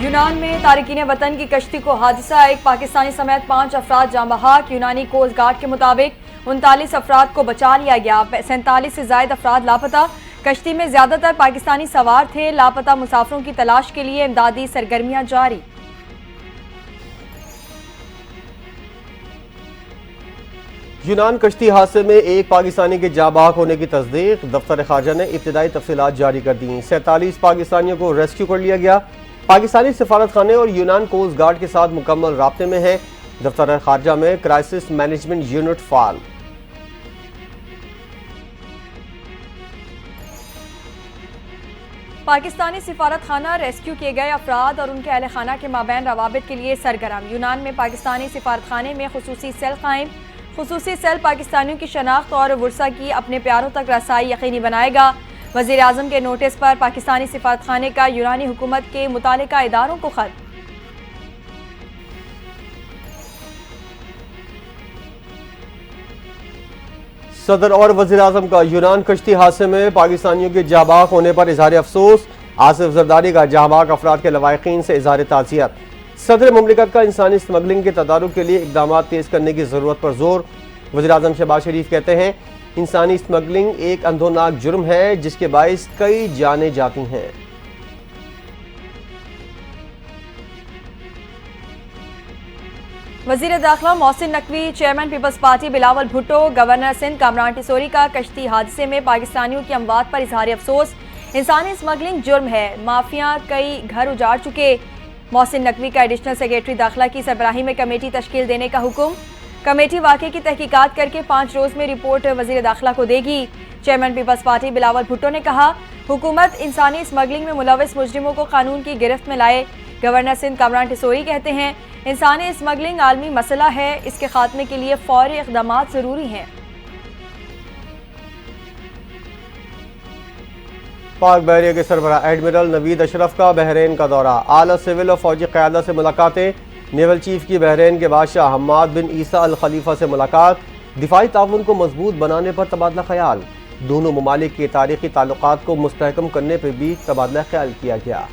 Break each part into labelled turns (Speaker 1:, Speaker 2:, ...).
Speaker 1: यूनान में तारिकीन वतन की कश्ती को हादसा, एक पाकिस्तानी समेत 5 अफराद जाँ बहक। यूनानी कोस्ट गार्ड के मुताबिक 39 अफराद को बचा लिया गया, 47 से ज्यादा अफराद लापता। कश्ती में ज्यादातर पाकिस्तानी सवार थे। लापता मुसाफिरों की तलाश के लिए इमदादी सरगर्मियां जारी।
Speaker 2: यूनान कश्ती हादसे में एक पाकिस्तानी के जाँ बहक होने की तस्दीक। दफ्तर खारजा ने इब्तदाई तफसीलात जारी कर दी। 47 पाकिस्तानियों को रेस्क्यू कर लिया गया। पाकिस्तानी सफारत खाने और यूनान कोस्ट गार्ड के साथ मुकम्मल राब्ते में है। दफ्तर खारजा में क्राइसिस मैनेजमेंट यूनिट फाल।
Speaker 1: पाकिस्तानी सिफारत खाना रेस्क्यू किए गए अफराद और उनके अहल खाना के माबैन रवाबित के लिए सरगर्म। यूनान में पाकिस्तानी सिफारत खाने में खुसूसी सेल कायम। खुसूसी सेल पाकिस्तानियों की शनाख्त और वर्सा की अपने प्यारों तक रसाई यकीनी बनाएगा। वज़ीर आज़म के नोटिस पर पाकिस्तानी सिफारत खाने का यूनानी हुकूमत के मुतालिका इदारों को खत।
Speaker 2: सदर और वज़ीर आज़म का यूनान कश्ती हादसे में पाकिस्तानियों के जाँ बहक होने पर इजहार अफसोस। आसिफ जरदारी का जाँ बहक अफराद के लवाहिकीन से इजहार ताज़ियत। सदर मुमलिकत का इंसानी स्मगलिंग के तदारुक के लिए इकदाम तेज करने की जरूरत पर जोर। वज़ीर आज़म शहबाज शरीफ कहते हैं, इंसानी स्मगलिंग एक अंधोनाक जुर्म है जिसके बाइस कई जानें जाती हैं।
Speaker 1: वज़ीर दाखिला मोहसिन नकवी, चेयरमैन पीपल्स पार्टी बिलावल भुट्टो, गवर्नर सिंध कामरान टिसोरी का कश्ती हादसे में पाकिस्तानियों की अमवात पर इजहार अफसोस। इंसानी स्मगलिंग जुर्म है, माफिया कई घर उजाड़ चुके। मोहसिन नकवी का एडिशनल सेक्रेटरी दाखिला की सरबराही में कमेटी तश्कील देने का हुक्म। कमेटी वाक़े की तहकीकात करके 5 रोज में रिपोर्ट वज़ीर दाखिला को देगी। चेयरमैन पीपल्स पार्टी बिलावल भुट्टो ने कहा, हुकूमत इंसानी स्मगलिंग में मुलविस मुजरिमों को कानून की गिरफ्त में लाए। गवर्नर सिंध कामरान टिसोरी कहते हैं, इंसानी स्मगलिंग आलमी मसला है, इसके खात्मे के लिए फौरी इक़दाम जरूरी हैं।
Speaker 2: पाक बहरिया के सरबराह एडमिरल नवीद अशरफ का बहरीन का दौरा। आला सिविल और फौजी क़यादत से मुलाकातें। नेवल चीफ की बहरीन के बादशाह हम्माद बिन ईसा अल खलीफा से मुलाकात। दिफाई ताउन को मजबूत बनाने पर तबादला ख्याल। दोनों ममालिक के तारीखी ताल्लुकात को मुस्तहकम करने पर भी तबादला ख्याल किया गया।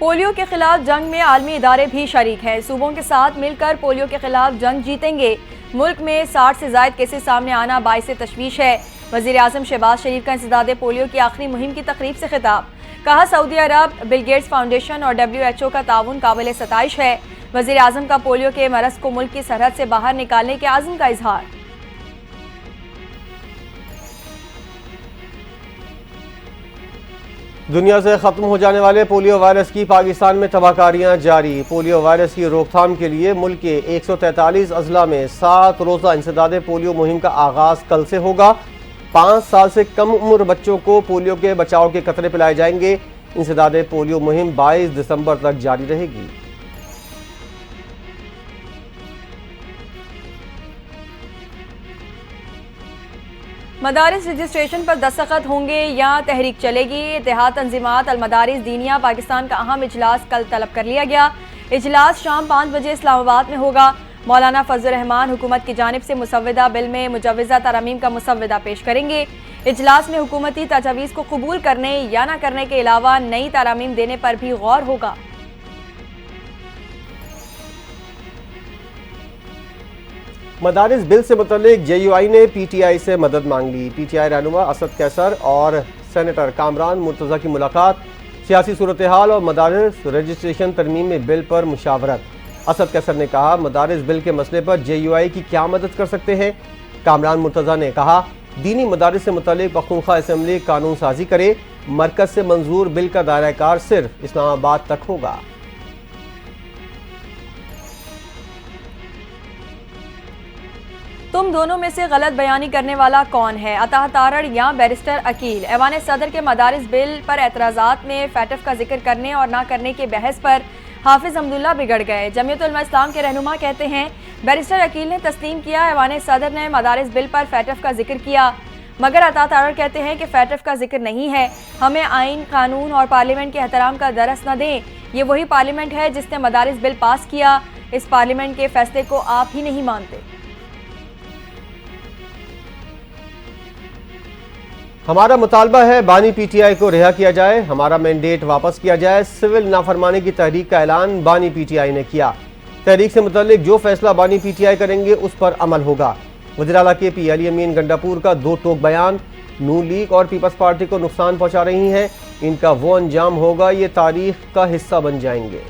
Speaker 1: पोलियो के खिलाफ जंग में आलमी इदारे भी शरीक हैं। सूबों के साथ मिलकर पोलियो के खिलाफ जंग जीतेंगे। मुल्क में 60 से ज्यादा केसेस सामने आना बाइस तशवीश है। वज़ीर आज़म शहबाज शरीफ का इंसदादे पोलियो की आखिरी मुहिम की तकरीब से खिताब। कहा, सऊदी अरब, बिल गेट्स फाउंडेशन और WHO का ताउन काबिल सताइश है। वज़ीर आज़म का पोलियो के मरज़ को मुल्क की सरहद से बाहर निकालने के आज़म का इजहार।
Speaker 2: दुनिया से खत्म हो जाने वाले पोलियो वायरस की पाकिस्तान में तबाहकारियां जारी। पोलियो वायरस की रोकथाम के लिए मुल्क के 143 अजला में 7 रोज़ा इंसदादे पोलियो मुहिम का आगाज कल से होगा। 5 साल से कम उम्र बच्चों को पोलियो के बचाव के कतरे पिलाए जाएंगे। इंसदादे पोलियो मुहिम 22 दिसंबर तक जारी रहेगी।
Speaker 1: मदारिस रजिस्ट्रेशन पर दस्तखत होंगे या तहरीक चलेगी। इत्तेहाद तंजीमात अल मदारिस दीनिया पाकिस्तान का अहम इजलास कल तलब कर लिया गया। इजलास शाम 5 बजे इस्लामाबाद में होगा। मौलाना फजल रहमान हुकूमत की जानिब से मुसव्वदा बिल में मुजव्वज़ा तरमीम का मुसव्वदा पेश करेंगे। इजलास में हुकूमती तजावीज़ को कबूल करने या न करने के अलावा नई तरमीम देने पर भी गौर होगा।
Speaker 2: मदारिस बिल से मुतल्लिक JUI ने PTI से मदद मांग ली। PTI रहनुमा असद कैसर और सेनेटर कामरान मुर्तज़ा की मुलाकात। सियासी सूरत हाल और मदारिस रजिस्ट्रेशन तरमीम में बिल पर मुशावरत। असद कैसर ने कहा, मदारिस बिल के मसले पर JUI की क्या मदद कर सकते हैं। कामरान मुर्तज़ा ने कहा, दीनी मदारिस से मुतल्लिक पख्तूनख्वा असम्बली कानून साजी करे। मरकज से मंजूर बिल का दायरा कार सिर्फ इस्लामाबाद तक होगा।
Speaker 1: तुम दोनों में से गलत बयानी करने वाला कौन है, अता तारड़ या बैरिस्टर अकील। ऐवान सदर के मदारिस बिल पर एतराज़ात में फैटफ का जिक्र करने और ना करने के बहस पर हाफिज अब्दुल्ला बिगड़ गए। जमीयत उलमा इस्लाम के रहनुमा कहते हैं, बैरिस्टर अकील ने तस्लीम किया ऐवान सदर ने मदारिस बिल पर फैटफ का जिक्र किया, मगर अता तारड़ कहते हैं कि फैटफ का जिक्र नहीं है। हमें आइन, कानून और पार्लियामेंट के एहतराम का दरस न दें। ये वही पार्लियामेंट है जिसने मदारिस बिल पास किया। इस पार्लियामेंट के फैसले को आप ही नहीं मानते।
Speaker 2: हमारा मुतालबा है बानी पीटीआई को रिहा किया जाए, हमारा मैंडेट वापस किया जाए। सिविल नाफरमानी की तहरीक का ऐलान बानी पीटीआई ने किया। तहरीक से मुतालिक जो फैसला बानी पीटीआई करेंगे उस पर अमल होगा। वज़ीर आला KP अली अमीन गंडापुर का दो टोक बयान। नून लीग और पीपल्स पार्टी को नुकसान पहुंचा रही हैं, इनका वो अंजाम होगा ये तारीख का हिस्सा बन जाएंगे।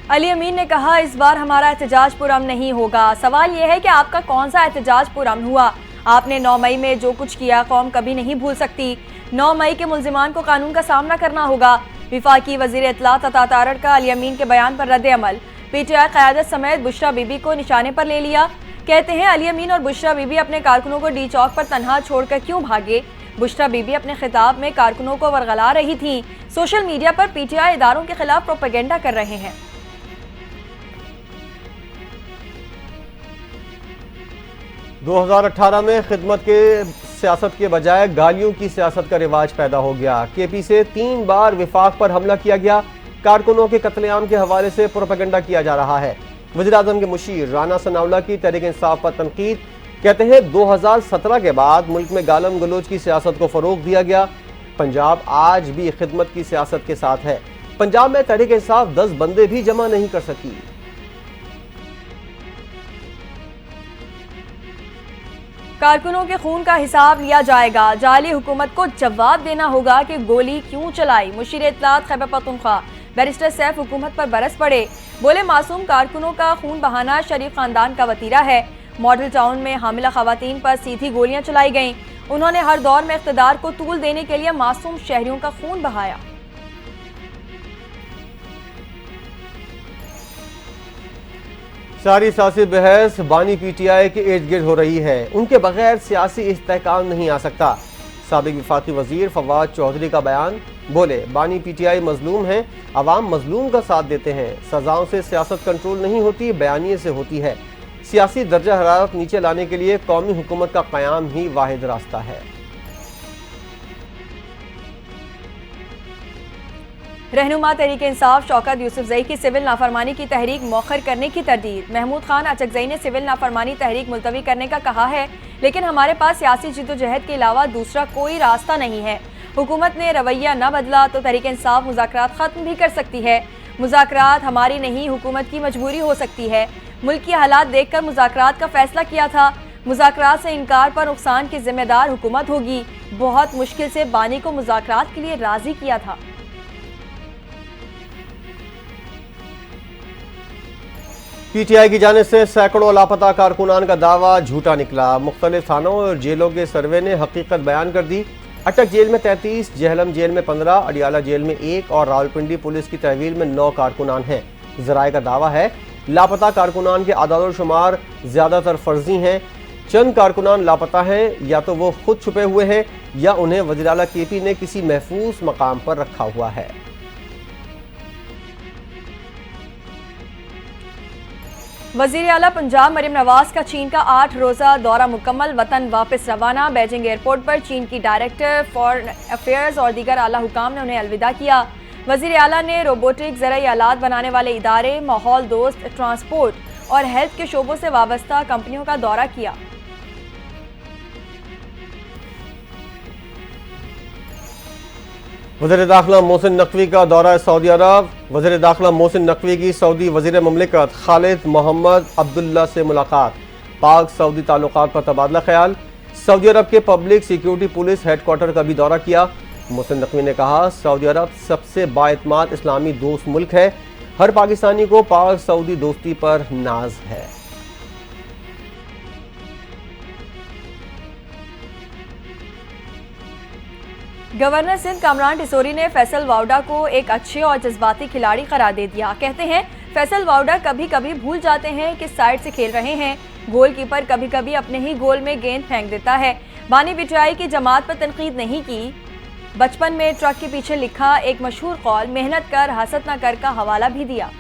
Speaker 1: अली अमीन ने कहा, इस बार हमारा एहतजाज पुरअमन नहीं होगा। सवाल यह है कि आपका कौन सा एहतजाज पुरअमन हुआ? आपने 9 मई में जो कुछ किया कौम कभी नहीं भूल सकती। 9 मई के मुल्जिमान को कानून का सामना करना होगा। विफाकी वजीर इत्तलात अता तारड़ का अली अमीन के बयान पर रद्द अमल। PTI क़यादत समेत बुशरा बीबी को निशाने पर ले लिया। कहते हैं अली अमीन और बुशरा बीबी अपने कारकुनों को डी चौक पर तनहा छोड़कर क्यों भागे? बुशरा बीबी अपने खिताब में कारकुनों को वरगला रही थी। सोशल मीडिया पर PTI इदारों के खिलाफ प्रोपेगेंडा कर रहे हैं।
Speaker 2: 2018 में खिदमत के सियासत के बजाय गालियों की सियासत का रिवाज पैदा हो गया। KP से 3 बार विफाक पर हमला किया गया। कारकुनों के कत्लेआम के हवाले से प्रोपेगेंडा किया जा रहा है। वज़ीर आज़म के मुशीर राना सनाउल्लाह की तहरीक इंसाफ पर तनकीद। कहते हैं 2017 के बाद मुल्क में गालम गलोच की सियासत को फरोग दिया गया। पंजाब आज भी खिदमत की सियासत के साथ है। पंजाब में तहरीक इंसाफ 10 बंदे भी जमा नहीं कर सकी।
Speaker 1: कारकुनों के खून का हिसाब लिया जाएगा। जाली हुकूमत को जवाब देना होगा कि गोली क्यों चलाई। मुशीर इत्तलात खैबर पख्तूनख्वा बैरिस्टर सैफ हुकूमत पर बरस पड़े। बोले, मासूम कारकुनों का खून बहाना शरीफ खानदान का वतीरा है। मॉडल टाउन में हामिला खवातीन पर सीधी गोलियां चलाई गईं। उन्होंने हर दौर में इख्तिदार को तूल देने के लिए मासूम शहरियों का खून बहाया।
Speaker 2: सारी सियासी बहस बानी PTI के इर्द गिर्द हो रही है। उनके बगैर सियासी इस्तेहकाम नहीं आ सकता। साबिक वफाकी वजीर फवाद चौधरी का बयान। बोले, बानी PTI मजलूम है, अवाम मजलूम का साथ देते हैं। सजाओं से सियासत कंट्रोल नहीं होती, बयानिए से होती है। सियासी दर्जा हरारत नीचे लाने के लिए कौमी हुकूमत का क़याम ही वाहिद रास्ता है।
Speaker 1: रहनुमा तहरीक इंसाफ शौकत यूसुफजई की सिविल नाफरमानी की तहरीक मौखर करने की तरदीद। महमूद खान अचकजई ने सिविल नाफरमानी तहरीक मुलतवी करने का कहा है, लेकिन हमारे पास सियासी जिद्दोजहद के अलावा दूसरा कोई रास्ता नहीं है। हुकूमत ने रवैया न बदला तो तहरीक इंसाफ मुज़ाकरात ख़त्म भी कर सकती है। मुज़ाकरात हमारी नहीं, हुकूमत की मजबूरी हो सकती है। मुल्क की हालात देखकर मुज़ाकरात का फैसला किया था। मुज़ाकरात से इनकार पर नुकसान की जिम्मेदार हुकूमत होगी। बहुत मुश्किल से बानी को मुज़ाकरात के लिए राजी किया था।
Speaker 2: PTI की जानिब से सैकड़ों लापता कारकुनान का दावा झूठा निकला। मुख्तलिफ थानों और जेलों के सर्वे ने हकीकत बयान कर दी। अटक जेल में 33, जेहलम जेल में 15, अडियाला जेल में 1 और रावलपिंडी पुलिस की तहवील में 9 कारकुनान हैं। ज़राए का दावा है लापता कारकुनान के आदाद शुमार ज़्यादातर फर्जी हैं। चंद कारकुनान लापता हैं, या तो वो खुद छुपे हुए हैं या उन्हें वज़ीर आला KP ने किसी महफूज मकाम पर रखा हुआ है।
Speaker 1: वज़ीर आला पंजाब मरियम नवाज का चीन का 8 रोज़ा दौरा मुकम्मल, वतन वापस रवाना। बीजिंग एयरपोर्ट पर चीन की डायरेक्टर फॉरेन अफेयर्स और दीगर आला हुकाम ने उन्हें अलविदा किया। वज़ीर आला ने रोबोटिक, ज़राई आलात बनाने वाले इदारे, माहौल दोस्त ट्रांसपोर्ट और हेल्थ के शोबों से वाबस्ता कंपनियों का दौरा किया।
Speaker 2: वज़ीर दाखिला मोहसिन नकवी का दौरा सऊदी अरब। वज़ीर दाखिला मोहसिन नकवी की सऊदी वज़ीर ममलिकत खालिद मोहम्मद अब्दुल्ला से मुलाकात। पाक सऊदी ताल्लुकात पर तबादला ख्याल। सऊदी अरब के पब्लिक सिक्योरिटी पुलिस हेडक्वार्टर का भी दौरा किया। मोहसिन नकवी ने कहा, सऊदी अरब सबसे बाएतमाद इस्लामी दोस्त मुल्क है। हर पाकिस्तानी को पाक सऊदी दोस्ती पर नाज है।
Speaker 1: गवर्नर सिंध कामरान टिसोरी ने फैसल वाउडा को एक अच्छे और जज्बाती खिलाड़ी करार दे दिया। कहते हैं फैसल वाउडा कभी कभी भूल जाते हैं किस साइड से खेल रहे हैं। गोलकीपर कभी कभी अपने ही गोल में गेंद फेंक देता है। बानी PTI की जमात पर तनकीद नहीं की। बचपन में ट्रक के पीछे लिखा एक मशहूर कौल, मेहनत कर हसद न कर, का हवाला भी दिया।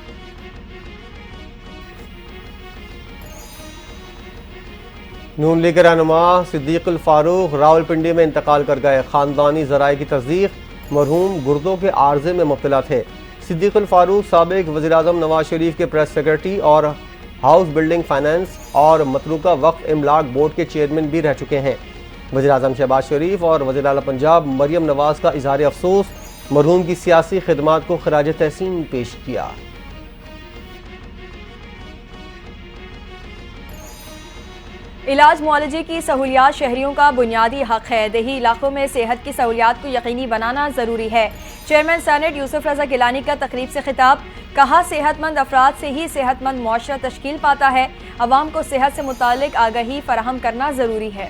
Speaker 2: नून लीग के रहनुमा सिद्दीकुल फारूक रावलपिंडी में इंतकाल कर गए। खानदानी ज़राए की तस्दीक, मरहूम गुर्दों के आर्जे में मुब्तला थे। सिद्दीकुल फारूक साबिक वज़ीर आज़म नवाज शरीफ के प्रेस सेक्रेटरी और हाउस बिल्डिंग फाइनेंस और मतरूका वक्फ इमलाक बोर्ड के चेयरमैन भी रह चुके हैं। वज़ीर आज़म शहबाज शरीफ और वज़ीर आला पंजाब मरियम नवाज का इजहार अफसोस, मरहूम की सियासी खिदमात को खराज तहसीन पेश किया।
Speaker 1: इलाज मुआलजे की सहूलियात शहरियों का बुनियादी हक है। देही इलाकों में सेहत की सहूलियात को यकीनी बनाना जरूरी है। चेयरमैन सेनेट यूसुफ रजा गिलानी का तकरीब से खिताब, कहा सेहतमंद अफराद से ही सेहतमंद मुआशरा तश्कील पाता है। अवाम को सेहत से मुतालिक आगाही फराहम करना जरूरी है।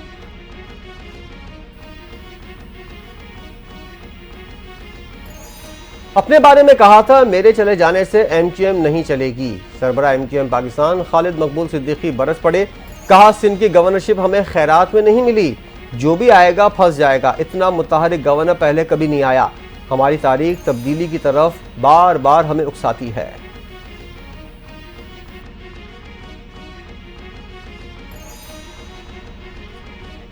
Speaker 2: अपने बारे में कहा था, मेरे चले जाने से MQM नहीं चलेगी। सरबराह MQM पाकिस्तान खालिद मकबूल सिद्दीकी बरस पड़े, कहा सिंध की गवर्नरशिप हमें खैरात में नहीं मिली, जो भी आएगा फंस जाएगा। इतना मुतहरिक गवर्नर पहले कभी नहीं आया। हमारी तारीख तब्दीली की तरफ बार बार हमें उकसाती है।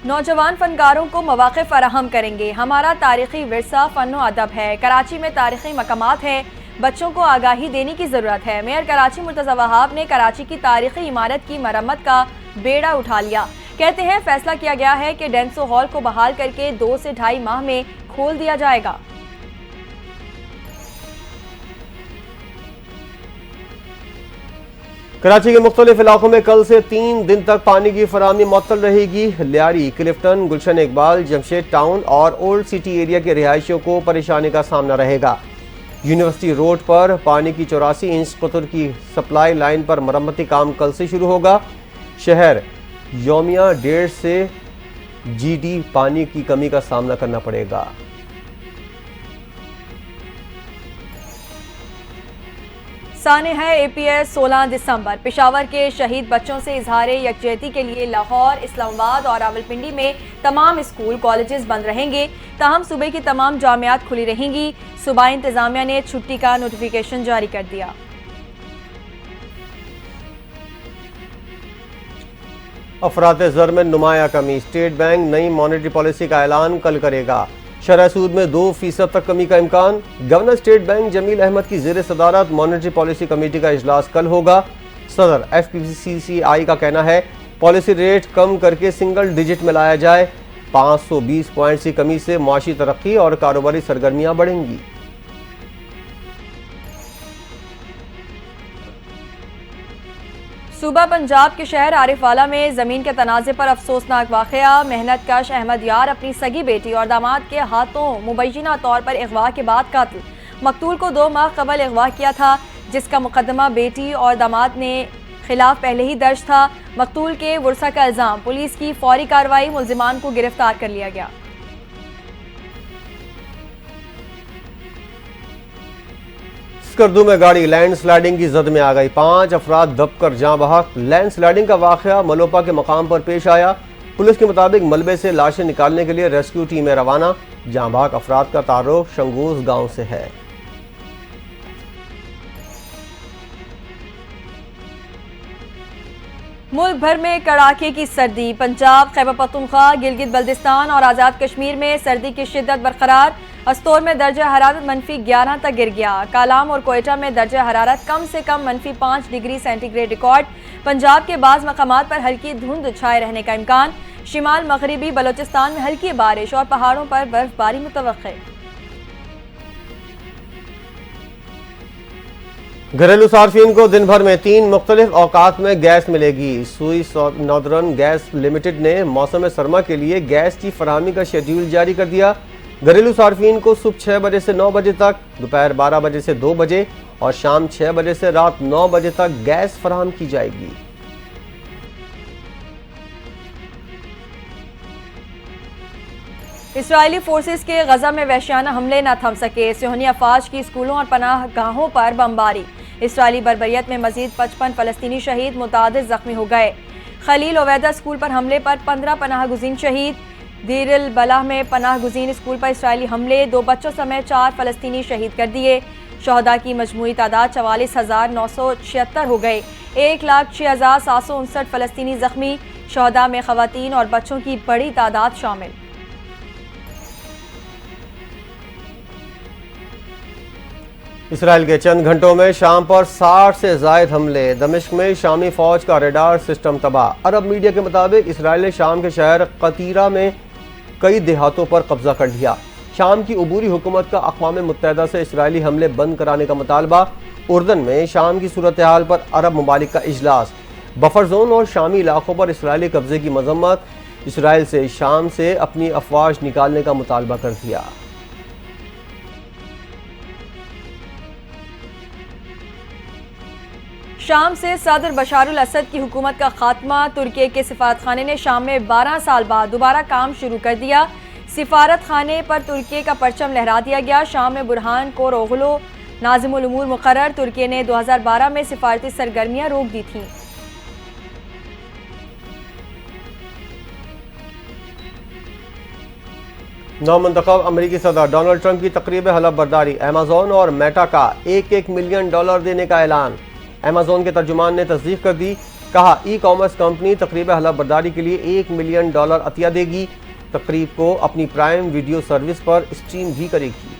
Speaker 1: नौजवान फनकारों को मौक़े फराहम करेंगे। हमारा तारीखी विरसा फ़न व अदब है। कराची में तारीखी मकामात है, बच्चों को आगाही देने की ज़रूरत है। मेयर कराची मुर्तज़ा वहाब ने कराची की तारीखी इमारत की मरम्मत का बेड़ा उठा लिया। कहते हैं फैसला किया गया है कि डेंसो हॉल को बहाल करके 2 से 2.5 माह में खोल दिया जाएगा।
Speaker 2: कराची के मुख्तलिफ इलाकों में कल से 3 दिन तक पानी की फराहमी मुअत्तल रहेगी। लियारी, क्लिफ्टन, गुलशन इकबाल, जमशेद टाउन और ओल्ड सिटी एरिया के रिहायशियों को परेशानी का सामना रहेगा। यूनिवर्सिटी रोड पर पानी की 84 इंच कतर की सप्लाई लाइन पर मरम्मती काम कल से शुरू होगा। शहर यौमिया 1.5 से GD पानी की कमी का सामना करना पड़ेगा।
Speaker 1: साने है APS 16 दिसंबर। पेशावर के शहीद बच्चों से इजहार यकजहती के लिए लाहौर, इस्लामाबाद और रावलपिंडी में तमाम स्कूल कॉलेजेस बंद रहेंगे। ताहम सूबे की तमाम जामियात खुली रहेंगी। सूबाई इंतजामिया ने छुट्टी का नोटिफिकेशन जारी कर दिया।
Speaker 2: अफरात ज़र में नुमाया कमी, स्टेट बैंक नई मॉनेटरी पॉलिसी का ऐलान कल करेगा। शरह सूद में 2% तक कमी का इम्कान। Governor state bank Jameel Ahmad की ज़ेर सदारत मॉनेटरी पॉलिसी कमेटी का इजलास कल होगा। सदर FPCCI का कहना है पॉलिसी रेट कम करके सिंगल डिजिट में लाया जाए। 520 पॉइंट्स की कमी से मुआशी तरक्की और कारोबारी सरगर्मियां बढ़ेंगी।
Speaker 1: सूबा पंजाब के शहर आरिफवाला में जमीन के तनाज़े पर अफसोसनाक वाक़या। मेहनत कश अहमद यार अपनी सगी बेटी और दामाद के हाथों मुबैना तौर पर अगवा के बाद कत्ल। मकतूल को 2 माह कबल अगवा किया था, जिसका मुकदमा बेटी और दामाद ने खिलाफ पहले ही दर्ज था। मकतूल के वुरसा का इल्जाम, पुलिस की फौरी कार्रवाई, मुल्जिमान को गिरफ्तार कर लिया गया।
Speaker 2: स्कर्दू में गाड़ी लैंडस्लाइडिंग की जद में आ गई। 5 अफराद दबकर जाँ बहक। लैंडस्लाइडिंग का वाक़या मलोपा के मकाम पर पेश आया। पुलिस के मुताबिक मलबे से लाशें निकालने के लिए रेस्क्यू टीमें रवाना। जाँ बहक अफराद का तारुफ शंगूस गांव से है।
Speaker 1: मुल्क भर में कड़ाके की सर्दी। पंजाब, खैबर पख्तूनख्वा, गिलगित बल्दिस्तान और आज़ाद कश्मीर में सर्दी की शिद्दत बरकरार। अस्तोर में दर्जा हरारत -11 तक गिर गया। कालाम और कोयटा में दर्जा हरारत कम से कम -5 डिग्री सेंटीग्रेड रिकॉर्ड। पंजाब के बाज़ मकामात पर हल्की धुंध छाए रहने का इम्कान। शिमाल मगरिबी बलोचिस्तान में हल्की बारिश और पहाड़ों पर बर्फबारी मुतवक्के।
Speaker 2: घरेलू सार्फिन को दिन भर में 3 मुख्तलिफ औकात में गैस मिलेगी। स्विस नॉर्दर्न गैस लिमिटेड ने मौसम सरमा के लिए गैस की फराहमी का शेड्यूल जारी कर दिया। घरेलू सार्फिन को सुबह 6 बजे से 9 बजे तक, दोपहर 12 बजे से 2 बजे और शाम 6 बजे से रात 9 बजे तक गैस फराहम की जाएगी।
Speaker 1: इसराइली फोर्सेस के गजा में वहशियाना हमले न थम सके। सियोनी अफवाज की स्कूलों और पनाह गाहों पर बमबारी। इसराइली बर्बरियत में मजीद 55 फलस्तीनी शहीद, मुतादिद जख्मी हो गए। खलील ओवैदा स्कूल पर हमले पर 15 पनाह गुज़ीन शहीद। दीर बलाह में पनाह गुज़ीन स्कूल पर इसराइली हमले, 2 बच्चों समेत 4 फलस्तीनी शहीद कर दिए। शहदा की मजमूई तादाद 44,976 हो गए। 1,06,759 फलस्तीनी जख्मी। शहदा में खवातीन और बच्चों की बड़ी तादाद शामिल।
Speaker 2: इसराइल के चंद घंटों में शाम पर 60 से जायद हमले। दमिश्क में शामी फौज का रडार सिस्टम तबाह। अरब मीडिया के मुताबिक इसराइल ने शाम के शहर कतीरा में कई देहातों पर कब्जा कर लिया। शाम की अबूरी हुकूमत का अक़वाम मुत्तहिदा से इसराइली हमले बंद कराने का मुतालबा। उर्दन में शाम की सूरत हाल पर अरब ममालिक का इजलास। बफर जोन और शामी इलाकों पर इसराइली कब्जे की मजम्मत। इसराइल से शाम से अपनी अफवाज निकालने का मुतालबा कर दिया।
Speaker 1: शाम से सदर बशारुल असद की हुकूमत का खात्मा। तुर्की के सिफारतखाने ने शाम में 12 साल बाद दोबारा काम शुरू कर दिया। सिफारत खाने पर तुर्की का परचम लहरा दिया गया। शाम में बुरहान को रोगलो नाज़िमुल उमूर मुकर्रर। तुर्की ने 2012 में सिफारती सरगर्मियां रोक दी थीं।
Speaker 2: नौमंतखब अमरीकी सदर डोनाल्ड ट्रंप की तकरीब हलफ बर्दारी। अमेजोन और मेटा का $1 मिलियन देने का ऐलान। अमेजोन के तर्जुमान ने तस्दीक कर दी। कहा ई कॉमर्स कंपनी तकरीब हलफ बर्दारी के लिए $1 मिलियन अतिया देगी। तकरीब को अपनी प्राइम वीडियो सर्विस पर स्ट्रीम भी करेगी।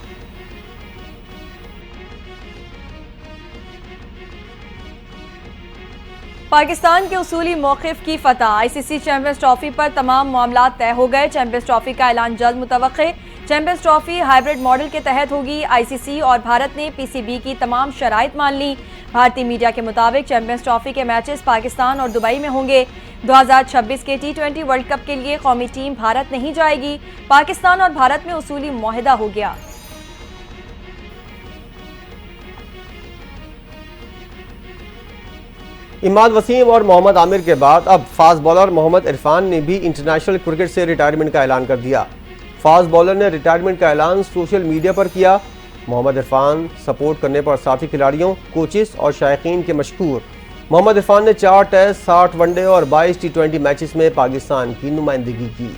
Speaker 1: पाकिस्तान के उसूली मौक़िफ़ की फतह। आईसीसी चैंपियंस ट्रॉफी पर तमाम मामला तय हो गए। चैंपियंस ट्रॉफी का ऐलान जल्द मुतवक्के। चैंपियंस ट्रॉफी हाइब्रिड मॉडल के तहत होगी। आईसीसी और भारत ने पीसीबी की तमाम शराइत मान ली। भारतीय मीडिया के मुताबिक चैंपियंस ट्रॉफी के मैचेस पाकिस्तान और दुबई में होंगे। 2026 के T20 वर्ल्ड कप के लिए कौमी टीम भारत नहीं जाएगी। पाकिस्तान और भारत में उसूली मुआहिदा हो गया।
Speaker 2: इमाद वसीम और मोहम्मद आमिर के बाद अब फास्ट बॉलर मोहम्मद इरफान ने भी इंटरनेशनल क्रिकेट से रिटायरमेंट का ऐलान कर दिया। फास्ट बॉलर ने रिटायरमेंट का ऐलान सोशल मीडिया पर किया। मोहम्मद इरफान सपोर्ट करने पर साथी खिलाड़ियों, कोचेस और शायकीन के मशकूर। मोहम्मद इरफान ने 4 टेस्ट, 60 वनडे और 22 T20 मैचेस में पाकिस्तान की नुमाइंदगी की।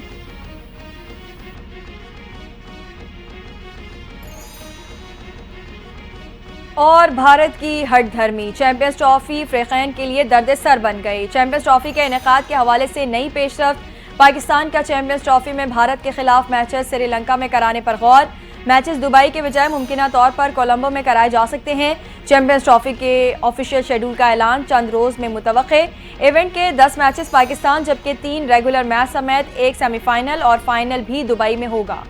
Speaker 1: और भारत की हठधर्मी। चैंपियंस ट्रॉफी फ्रेक़ैन के लिए दर्द सर बन गई। चैंपियंस ट्रॉफी के इनेकाद के हवाले से नई पेशरफ्त। पाकिस्तान का चैंपियंस ट्रॉफी में भारत के खिलाफ मैचेस श्रीलंका में कराने पर गौर। मैचेस दुबई के बजाय मुमकिना तौर पर कोलंबो में कराए जा सकते हैं। चैंपियंस ट्रॉफी के ऑफिशियल शेड्यूल का ऐलान चंद रोज में मुतवक्के। इवेंट के 10 मैचेस पाकिस्तान, जबकि 3 रेगुलर मैच समेत 1 सेमीफाइनल और फाइनल भी दुबई में होगा।